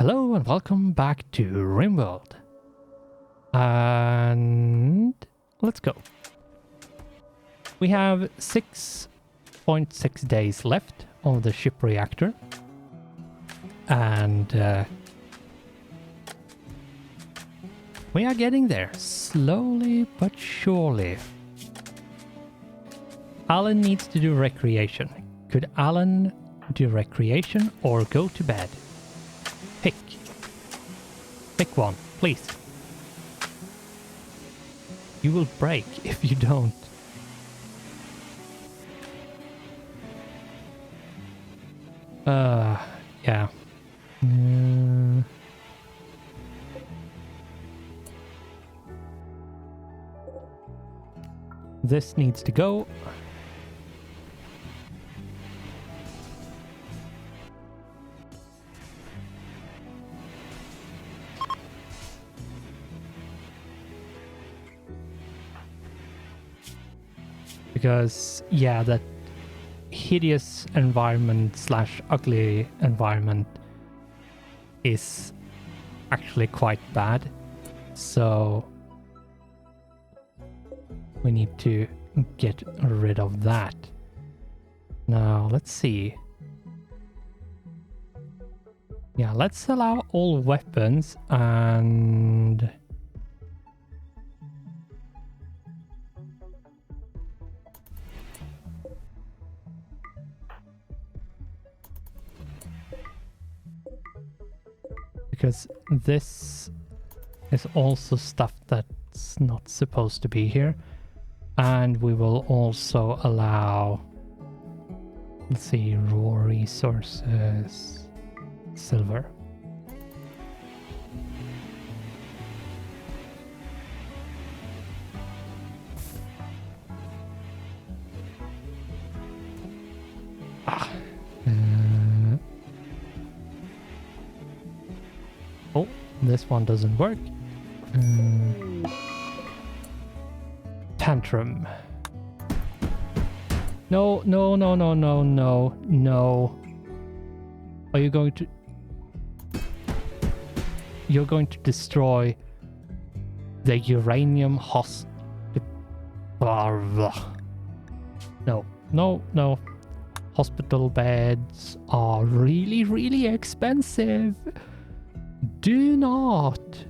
Hello and welcome back to RimWorld. And let's go. We have 6.6 days left of the ship reactor. And we are getting there, slowly but surely. Alan needs to do recreation. Could Alan do recreation or go to bed? Pick. Pick one, please. You will break if you don't. Yeah. This needs to go. Because, yeah, that hideous environment slash ugly environment is actually quite bad. So we need to get rid of that. Now, let's see. Yeah, let's allow all weapons and... because this is also stuff that's not supposed to be here. And we will also allow, let's see, raw resources, silver. Oh, this one doesn't work. Tantrum. No, no, no, no, no, no, no. Are you going to... You're going to destroy the uranium No, no, no. Hospital beds are really, really expensive. Do not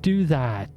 do that.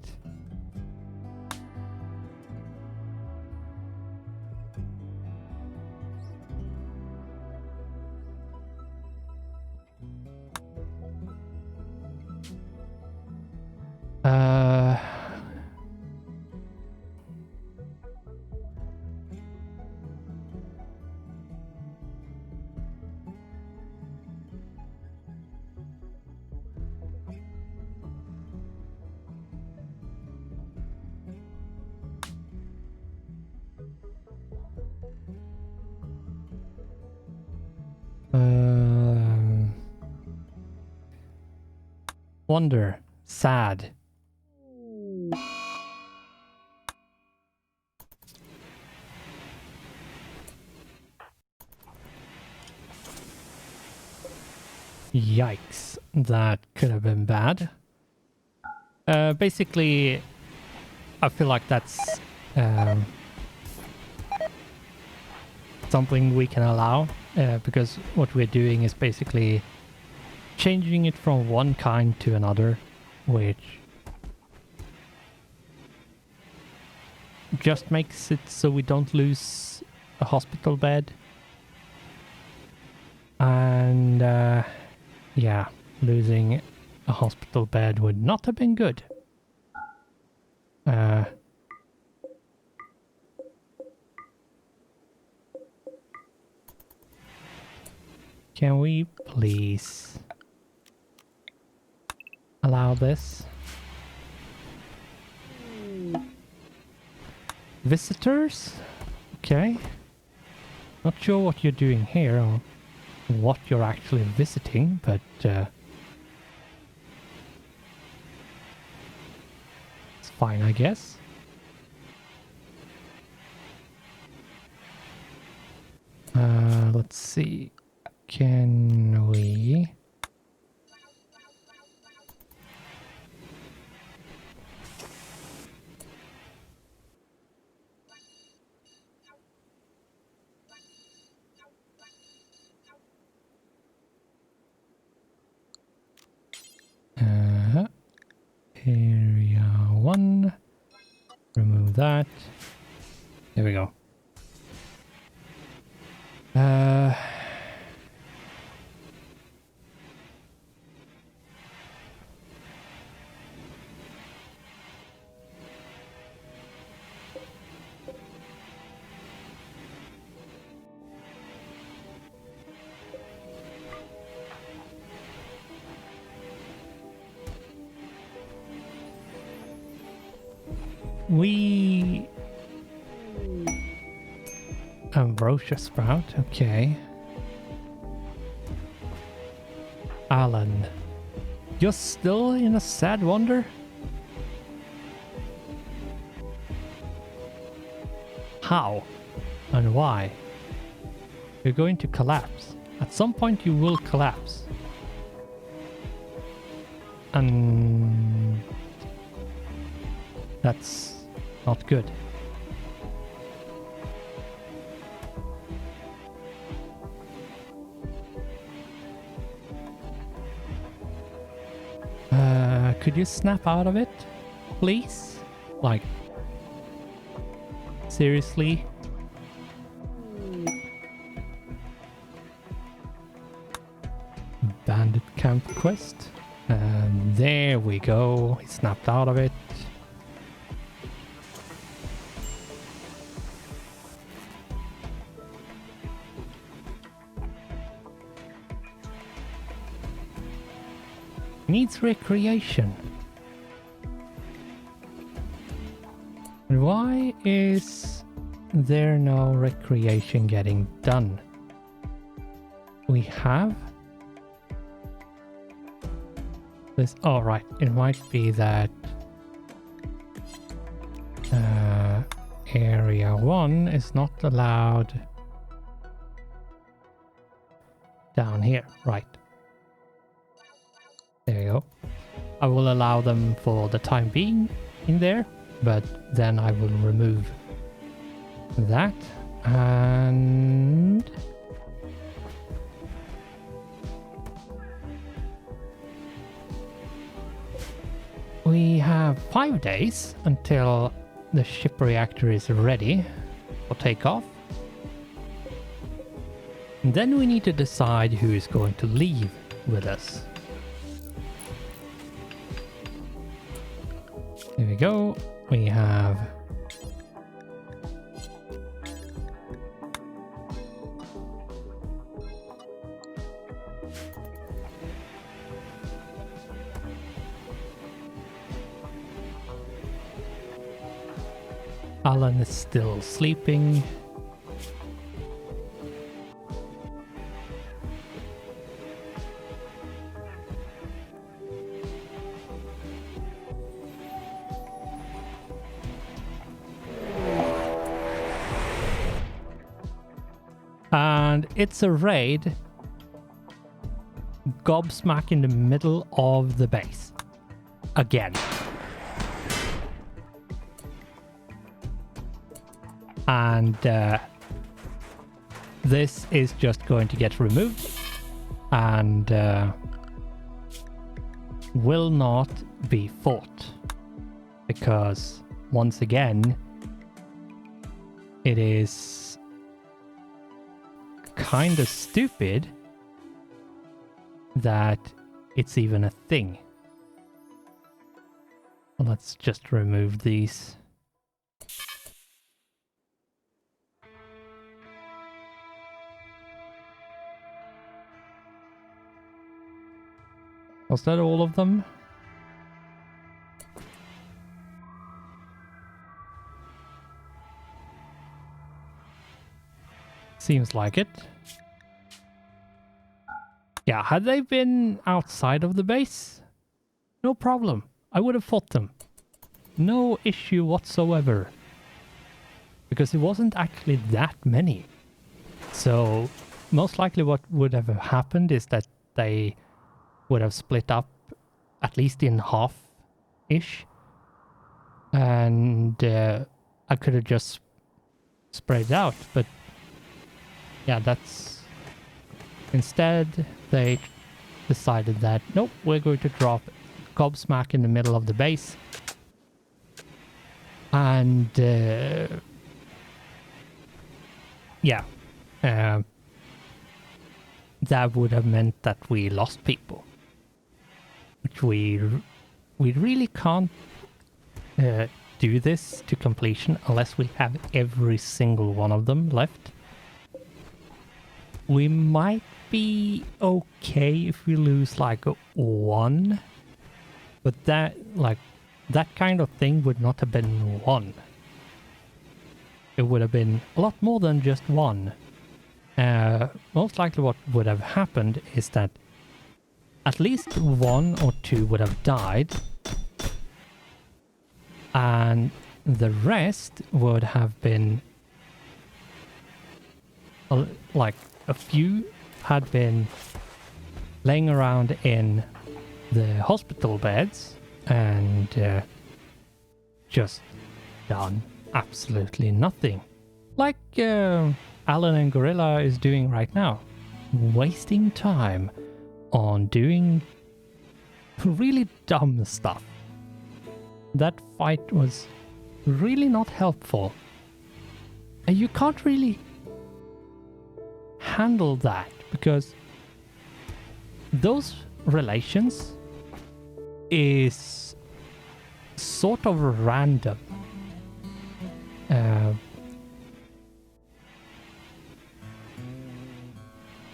Wonder. Sad. Yikes. That could have been bad. Basically, I feel like that's something we can allow, because what we're doing is basically changing it from one kind to another, which just makes it so we don't lose a hospital bed. And yeah, losing a hospital bed would not have been good. Can we please allow this? Visitors? Okay. Not sure what you're doing here or what you're actually visiting, but it's fine, I guess. Let's see. Can we that. There we go. Ambrosia sprout, okay. Alan, you're still in a sad wonder? How? And why? You're going to collapse. At some point you will collapse. And that's not good. Could you snap out of it, please? Like, seriously? Bandit camp quest. And there we go. He snapped out of it. Needs recreation. And why is there no recreation getting done? We have this. Oh, right. It might be that area 1 is not allowed down here. Right. There you go. I will allow them for the time being in there, but then I will remove that. And we have 5 days until the ship reactor is ready for takeoff. And then we need to decide who is going to leave with us. There we go. We have Alan is still sleeping. And it's a raid gobsmack in the middle of the base. Again. And this is just going to get removed and will not be fought. Because once again, it is kind of stupid that it's even a thing. Well, let's just remove these. Was that all of them? Seems like it. Yeah, had they been outside of the base, no problem. I would have fought them. No issue whatsoever. Because it wasn't actually that many. So, most likely what would have happened is that they would have split up at least in half-ish. And I could have just spread it out, but yeah, that's... Instead, they decided that, nope, we're going to drop gobsmack in the middle of the base. And yeah, that would have meant that we lost people, which we really can't do this to completion unless we have every single one of them left. We might be okay if we lose like one, but that kind of thing would not have been one. It would have been a lot more than just one. Most likely what would have happened is that at least one or two would have died, and the rest would have been like a few had been laying around in the hospital beds and just done absolutely nothing, like Alan and Gorilla is doing right now, wasting time on doing really dumb stuff. That fight was really not helpful, and you can't really handle that because those relations is sort of random.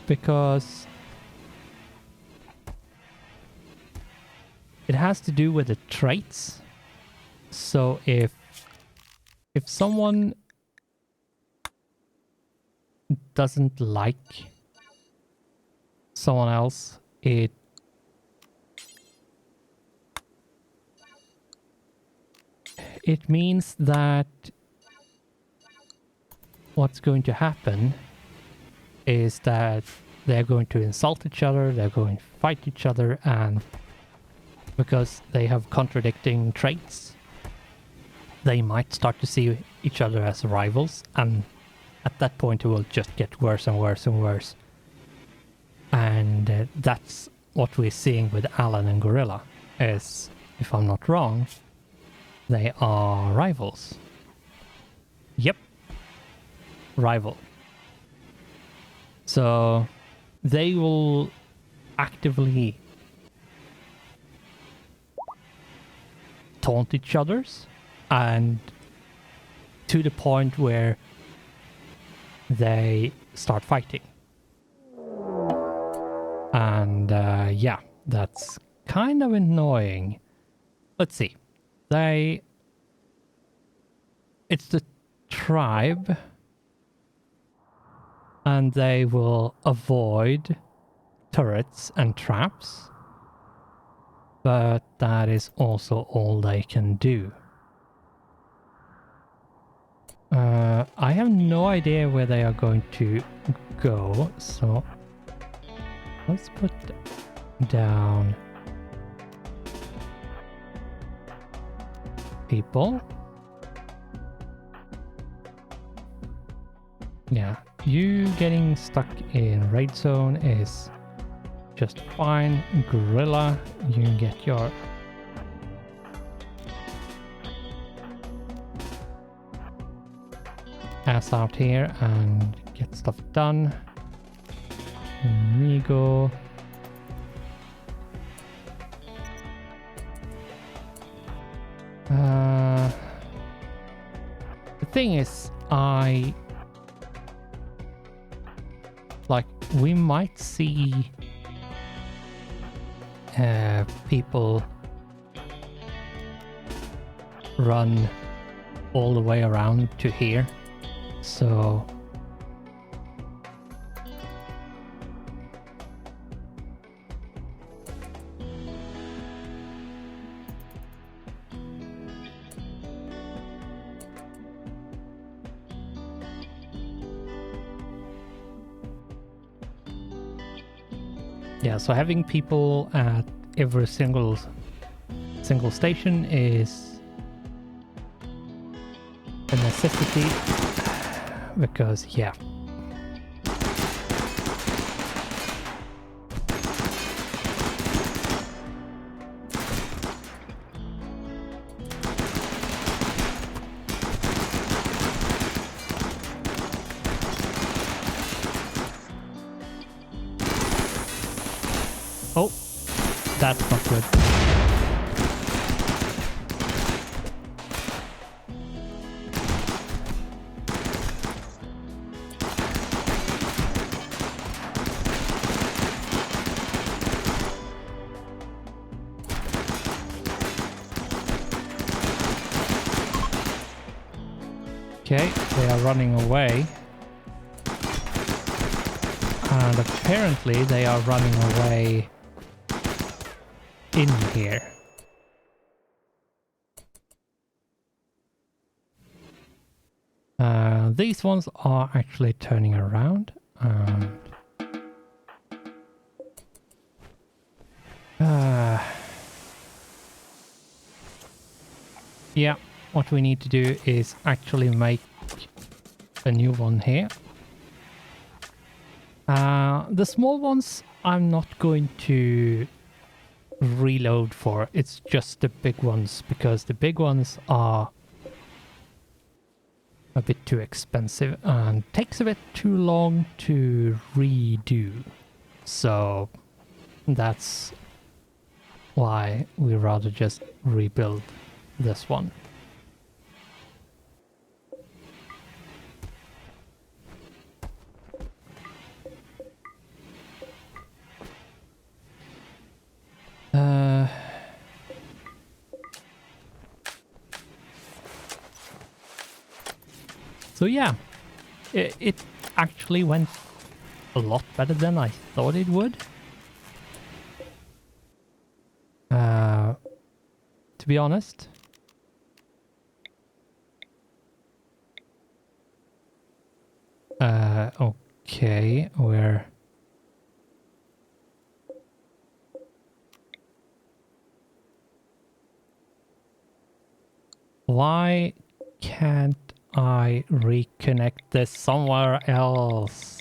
Because it has to do with the traits. So if someone doesn't like someone else, it means that what's going to happen is that they're going to insult each other, they're going to fight each other, and because they have contradicting traits, they might start to see each other as rivals, and at that point it will just get worse and worse and worse. And that's what we're seeing with Alan and Gorilla, is, if I'm not wrong, they are rivals. Yep. Rival. So they will actively taunt each other's, and to the point where they start fighting. And yeah, that's kind of annoying. Let's see. It's the tribe, and they will avoid turrets and traps, but that is also all they can do. I have no idea where they are going to go, so let's put down people. Yeah, you getting stuck in raid zone is just fine. Gorilla, you can get your ass out here and get stuff done. Amigo. The thing is, we might see people run all the way around to here, so yeah, so having people at every single station is a necessity, because yeah. Oh, that's not good. Okay, they are running away. And apparently they are running away in here. These ones are actually turning around. Yeah, what we need to do is actually make a new one here. The small ones I'm not going to reload for. It's just the big ones, because the big ones are a bit too expensive and takes a bit too long to redo. So that's why we rather just rebuild this one. So yeah, it actually went a lot better than I thought it would. To be honest. Okay, where... Why can't I reconnect this somewhere else?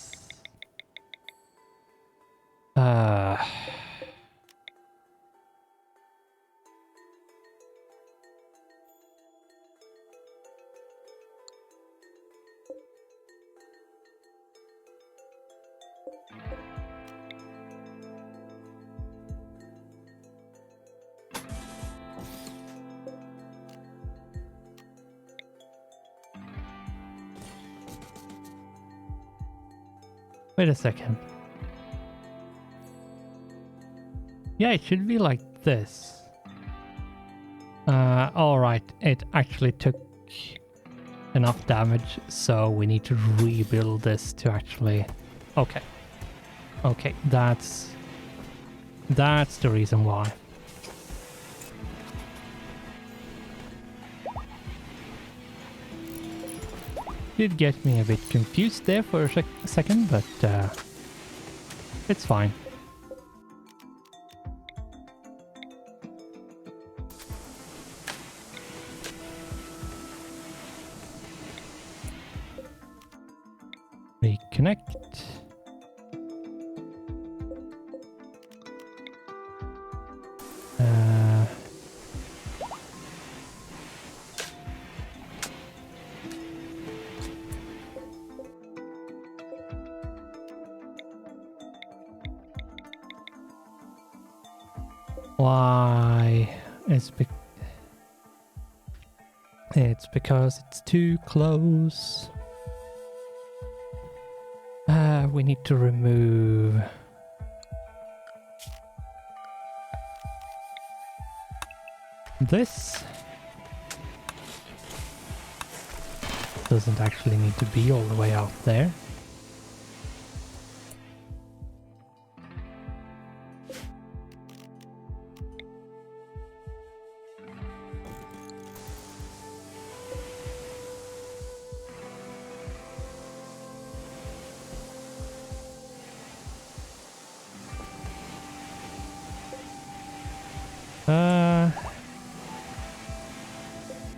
Wait a second. Yeah, it should be like this. Alright, it actually took enough damage, so we need to rebuild this to actually... Okay. Okay, that's the reason why. Did get me a bit confused there for a second, but it's fine. Reconnect. Why? It's because it's too close. We need to remove this. Doesn't actually need to be all the way out there.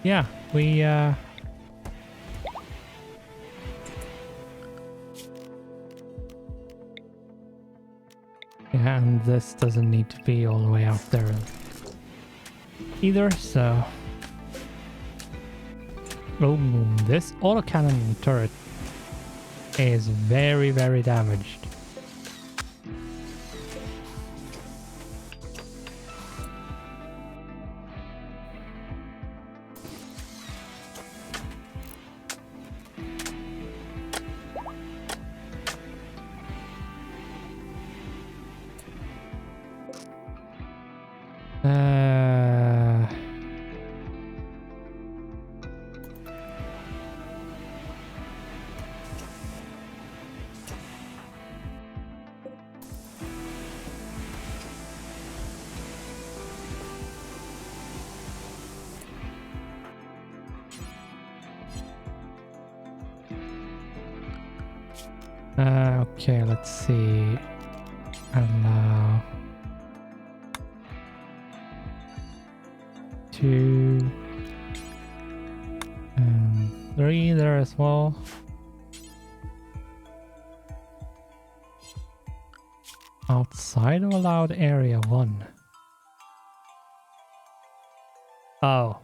Yeah, we yeah, and this doesn't need to be all the way out there either, so... Oh, this autocannon turret is very, very damaged. Okay, let's see. Allow 2 and 3 there as well. Outside of allowed area 1. Oh.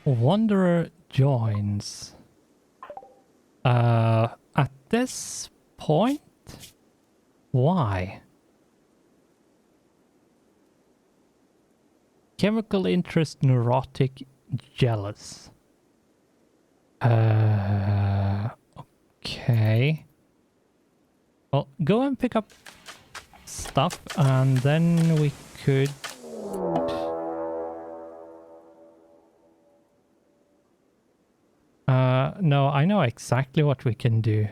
Wanderer joins. At this point? Why? Chemical interest, neurotic, jealous. Okay. Well, go and pick up stuff and then we could... no, I know exactly what we can do.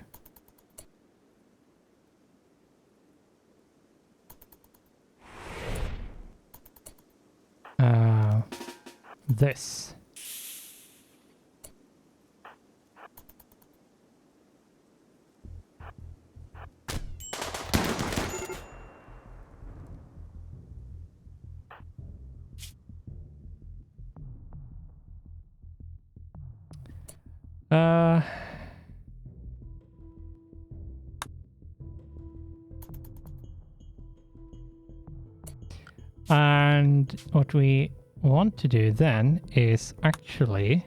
This. And what we want to do then is actually,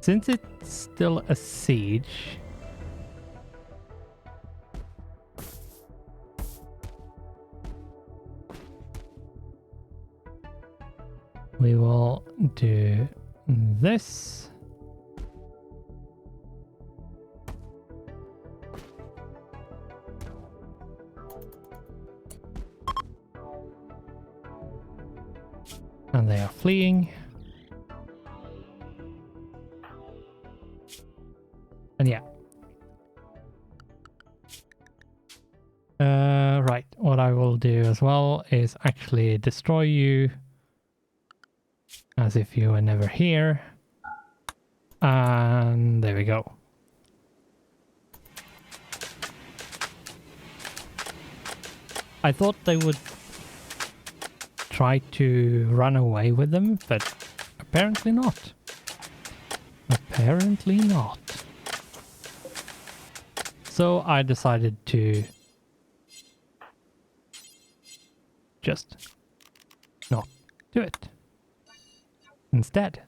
since it's still a siege, we will do this. And they are fleeing. And yeah. Right, what I will do as well is actually destroy you as if you were never here. And there we go. I thought they would try to run away with them, but apparently not. Apparently not. So I decided to just not do it instead.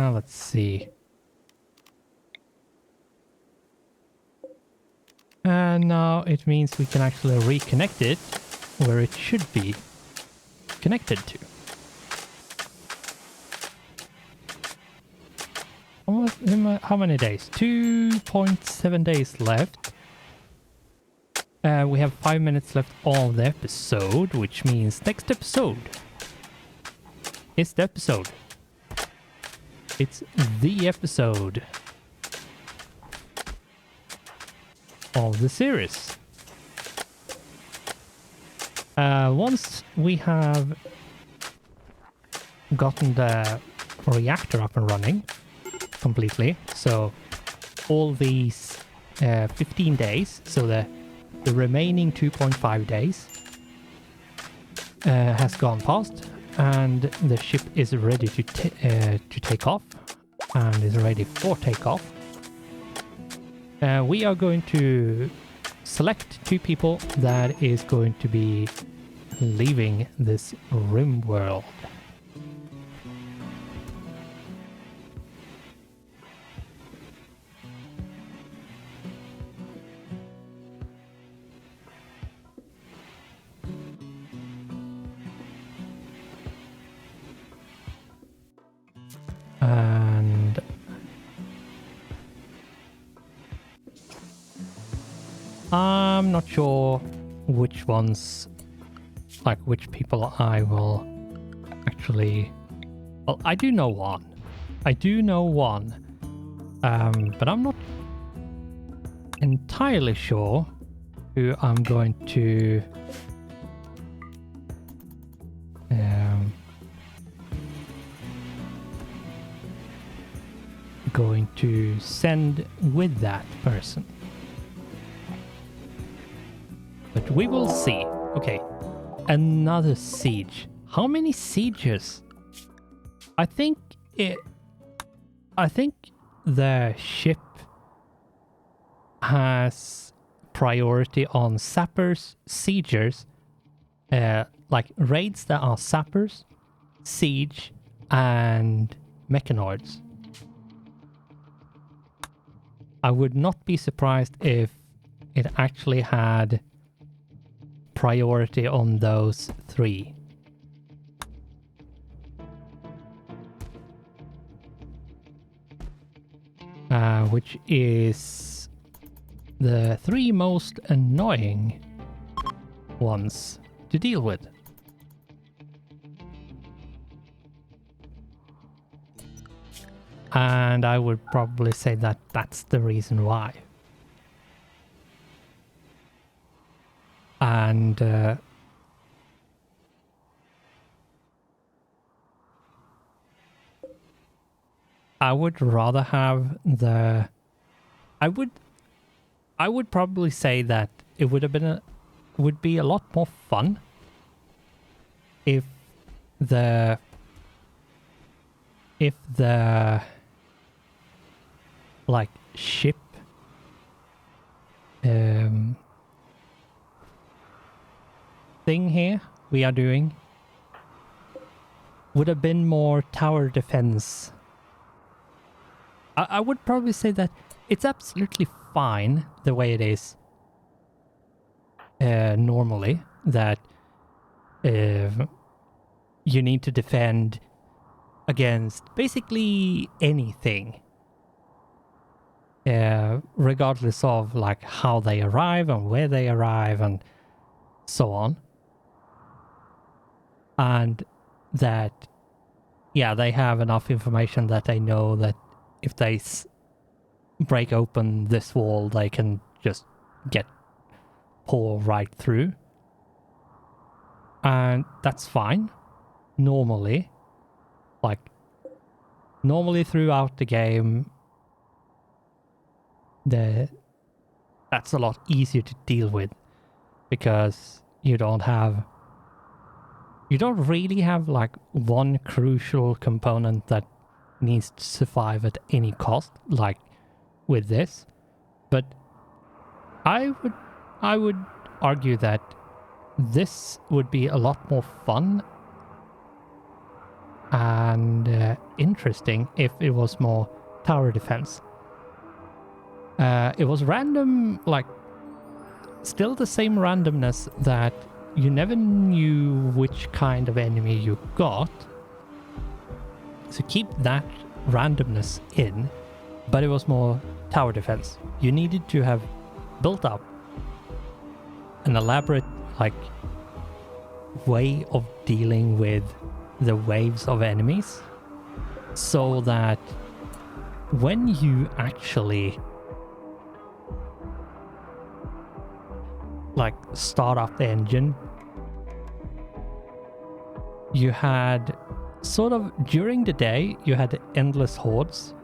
Let's see. And now it means we can actually reconnect it where it should be connected to. How many days? 2.7 days left. We have 5 minutes left of the episode, which means next episode is the episode. It's the episode of the series. Once we have gotten the reactor up and running completely, so all these 15 days, so the remaining 2.5 days has gone past, and the ship is ready to take off and is ready for takeoff. We are going to select 2 people that is going to be leaving this RimWorld. And I'm not sure which ones, like which people I will actually... Well, I do know one. I do know one. But I'm not entirely sure who I'm going to... going to send with that person. But we will see. Okay, another siege. How many sieges? I think the ship has priority on sappers, siegers, like raids that are sappers, siege, and mechanoids. I would not be surprised if it actually had priority on those three. Which is the three most annoying ones to deal with. And I would probably say that that's the reason why. And I would rather have the... I would probably say that it would have been would be a lot more fun if the like ship thing here we are doing would have been more tower defense. I would probably say that it's absolutely fine the way it is normally, that you need to defend against basically anything, regardless of like how they arrive and where they arrive and so on. And that, yeah, they have enough information that they know that if they break open this wall, they can just pour right through. And that's fine. Normally. Like, normally throughout the game, that's a lot easier to deal with. Because you don't really have like one crucial component that needs to survive at any cost, like with this. But I would argue that this would be a lot more fun and interesting if it was more tower defense. It was random, like still the same randomness that you never knew which kind of enemy you got. So keep that randomness in, but it was more tower defense. You needed to have built up an elaborate like way of dealing with the waves of enemies, so that when you actually like start up the engine, you had sort of during the day you had endless hordes,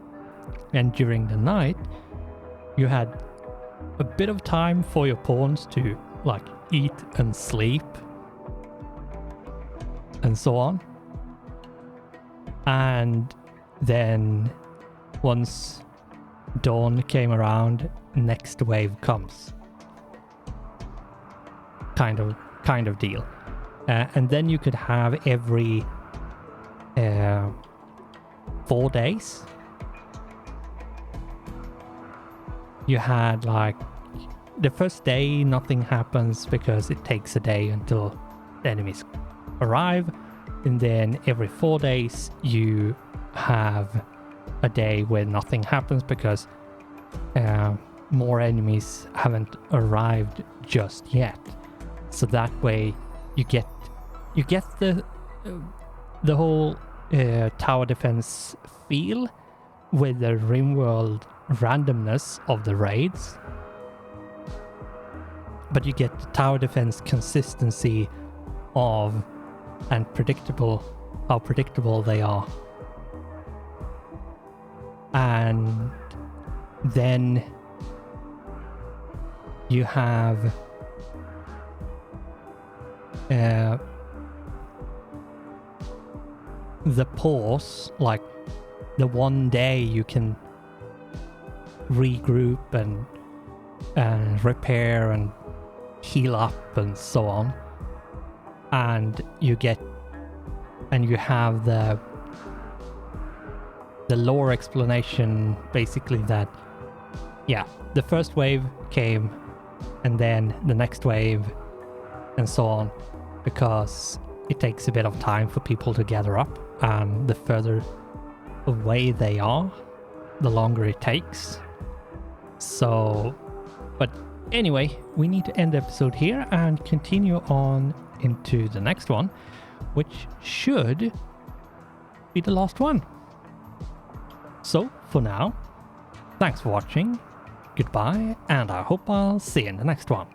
and during the night you had a bit of time for your pawns to like eat and sleep and so on. And then once dawn came around, next wave comes, kind of deal. And then you could have every 4 days you had like the first day nothing happens because it takes a day until the enemies arrive, and then every 4 days you have a day where nothing happens because more enemies haven't arrived just yet. So that way you get the whole tower defense feel with the RimWorld randomness of the raids, but you get the tower defense consistency of and how predictable they are. And then you have the pause, like the one day you can regroup and repair and heal up and so on, and you have the lore explanation, basically, that the first wave came and then the next wave and so on, because it takes a bit of time for people to gather up, and the further away they are, the longer it takes. So, but anyway, we need to end the episode here and continue on into the next one, which should be the last one. So, for now, thanks for watching, goodbye, and I hope I'll see you in the next one.